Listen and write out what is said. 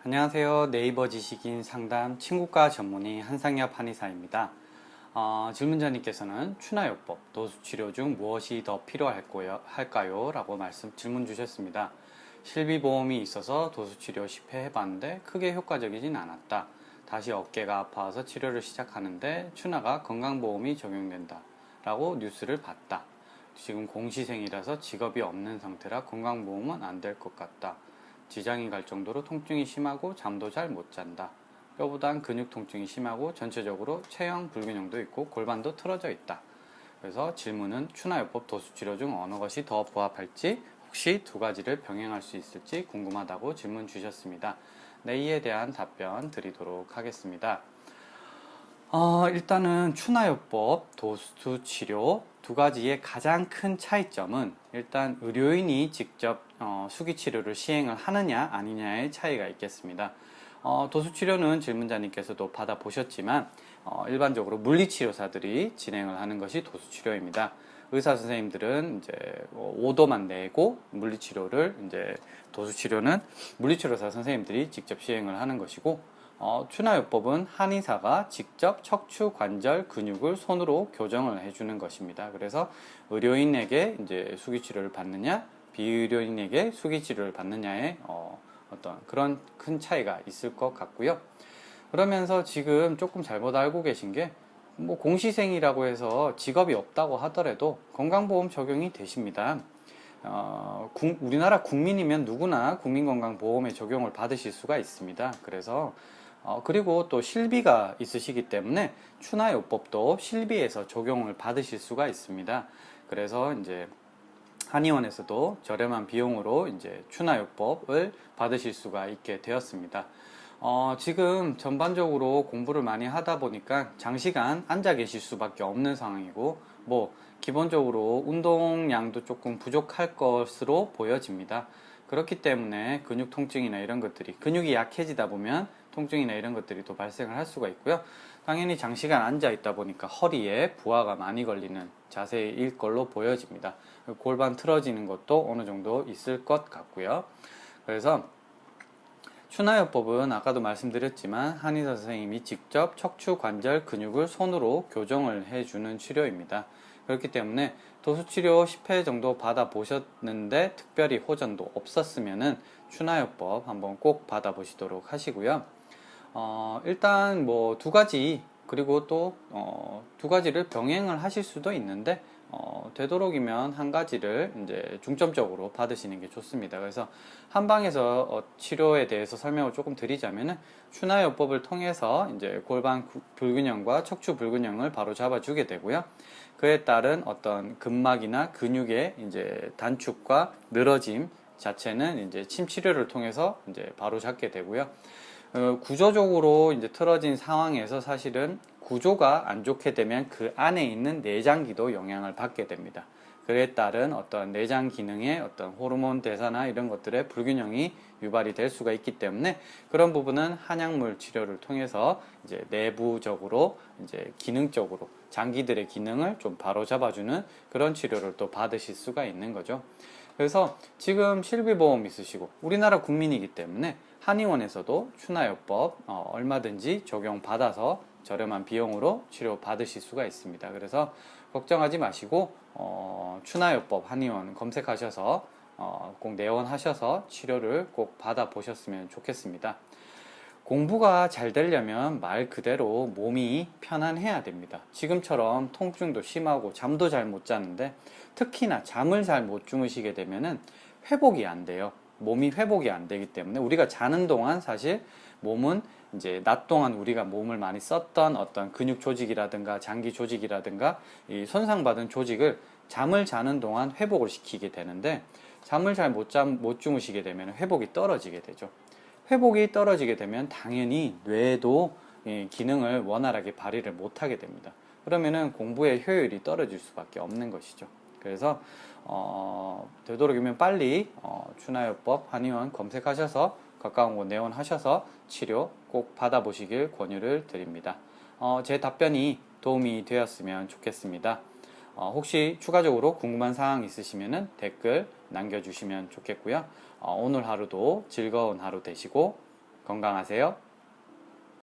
안녕하세요. 네이버 지식인 상담 친구과 전문의 한상엽 한의사입니다. 질문자님께서는 추나요법, 도수치료 중 무엇이 더 필요할까요? 라고 질문 주셨습니다. 실비보험이 있어서 도수치료 10회 해봤는데 크게 효과적이진 않았다. 다시 어깨가 아파서 치료를 시작하는데 추나가 건강보험이 적용된다. 라고 뉴스를 봤다. 지금 공시생이라서 직업이 없는 상태라 건강보험은 안 될 것 같다. 지장이 갈 정도로 통증이 심하고 잠도 잘 못 잔다. 뼈보단 근육 통증이 심하고 전체적으로 체형 불균형도 있고 골반도 틀어져 있다. 그래서 질문은 추나요법 도수치료 중 어느 것이 더 부합할지 혹시 두 가지를 병행할 수 있을지 궁금하다고 질문 주셨습니다. 네, 이에 대한 답변 드리도록 하겠습니다. 일단은 추나요법, 도수치료 두 가지의 가장 큰 차이점은 일단 의료인이 직접 수기치료를 시행을 하느냐 아니냐의 차이가 있겠습니다. 도수치료는 질문자님께서도 받아보셨지만 일반적으로 물리치료사들이 진행을 하는 것이 도수치료입니다. 의사 선생님들은 이제 오도만 내고 도수치료는 물리치료사 선생님들이 직접 시행을 하는 것이고 추나요법은 한의사가 직접 척추 관절 근육을 손으로 교정을 해주는 것입니다. 그래서 의료인에게 이제 수기치료를 받느냐, 비의료인에게 수기치료를 받느냐의 어떤 그런 큰 차이가 있을 것 같고요. 그러면서 지금 조금 잘못 알고 계신 게 뭐 공시생이라고 해서 직업이 없다고 하더라도 건강보험 적용이 되십니다. 우리나라 국민이면 누구나 국민건강보험에 적용을 받으실 수가 있습니다. 그래서 그리고 또 실비가 있으시기 때문에 추나요법도 실비에서 적용을 받으실 수가 있습니다. 그래서 이제 한의원에서도 저렴한 비용으로 이제 추나요법을 받으실 수가 있게 되었습니다. 지금 전반적으로 공부를 많이 하다 보니까 장시간 앉아 계실 수밖에 없는 상황이고, 뭐, 기본적으로 운동량도 조금 부족할 것으로 보여집니다. 그렇기 때문에 근육 통증이나 이런 것들이, 근육이 약해지다 보면 통증이나 이런 것들이 또 발생을 할 수가 있고요. 당연히 장시간 앉아 있다 보니까 허리에 부하가 많이 걸리는 자세일 걸로 보여집니다. 골반 틀어지는 것도 어느 정도 있을 것 같고요. 그래서 추나요법은 아까도 말씀드렸지만 한의사 선생님이 직접 척추 관절 근육을 손으로 교정을 해주는 치료입니다. 그렇기 때문에 도수치료 10회 정도 받아보셨는데 특별히 호전도 없었으면은 추나요법 한번 꼭 받아보시도록 하시고요. 일단 뭐 두 가지 그리고 또 두 가지를 병행을 하실 수도 있는데 되도록이면 한 가지를 이제 중점적으로 받으시는 게 좋습니다. 그래서 한방에서 치료에 대해서 설명을 조금 드리자면은 추나요법을 통해서 이제 골반 불균형과 척추 불균형을 바로 잡아주게 되고요. 그에 따른 어떤 근막이나 근육의 이제 단축과 늘어짐 자체는 이제 침 치료를 통해서 이제 바로 잡게 되고요. 구조적으로 이제 틀어진 상황에서 사실은 구조가 안 좋게 되면 그 안에 있는 내장기도 영향을 받게 됩니다. 그에 따른 어떤 내장 기능의 어떤 호르몬 대사나 이런 것들의 불균형이 유발이 될 수가 있기 때문에 그런 부분은 한약물 치료를 통해서 이제 내부적으로 이제 기능적으로 장기들의 기능을 좀 바로잡아주는 그런 치료를 또 받으실 수가 있는 거죠. 그래서 지금 실비보험 있으시고 우리나라 국민이기 때문에 한의원에서도 추나요법 얼마든지 적용받아서 저렴한 비용으로 치료 받으실 수가 있습니다. 그래서 걱정하지 마시고 추나요법 한의원 검색하셔서 꼭 내원하셔서 치료를 꼭 받아보셨으면 좋겠습니다. 공부가 잘 되려면 말 그대로 몸이 편안해야 됩니다. 지금처럼 통증도 심하고 잠도 잘 못 자는데 특히나 잠을 잘 못 주무시게 되면은 회복이 안 돼요. 몸이 회복이 안 되기 때문에 우리가 자는 동안 사실 몸은 이제 낮 동안 우리가 몸을 많이 썼던 어떤 근육 조직이라든가 장기 조직이라든가 이 손상받은 조직을 잠을 자는 동안 회복을 시키게 되는데 잠을 잘 못 주무시게 되면 회복이 떨어지게 되죠. 회복이 떨어지게 되면 당연히 뇌도 기능을 원활하게 발휘를 못하게 됩니다. 그러면은 공부의 효율이 떨어질 수밖에 없는 것이죠. 그래서 되도록이면 빨리 추나요법 한의원 검색하셔서 가까운 곳 내원하셔서 치료 꼭 받아보시길 권유를 드립니다. 제 답변이 도움이 되었으면 좋겠습니다. 혹시 추가적으로 궁금한 사항 있으시면 댓글 남겨주시면 좋겠고요. 오늘 하루도 즐거운 하루 되시고 건강하세요.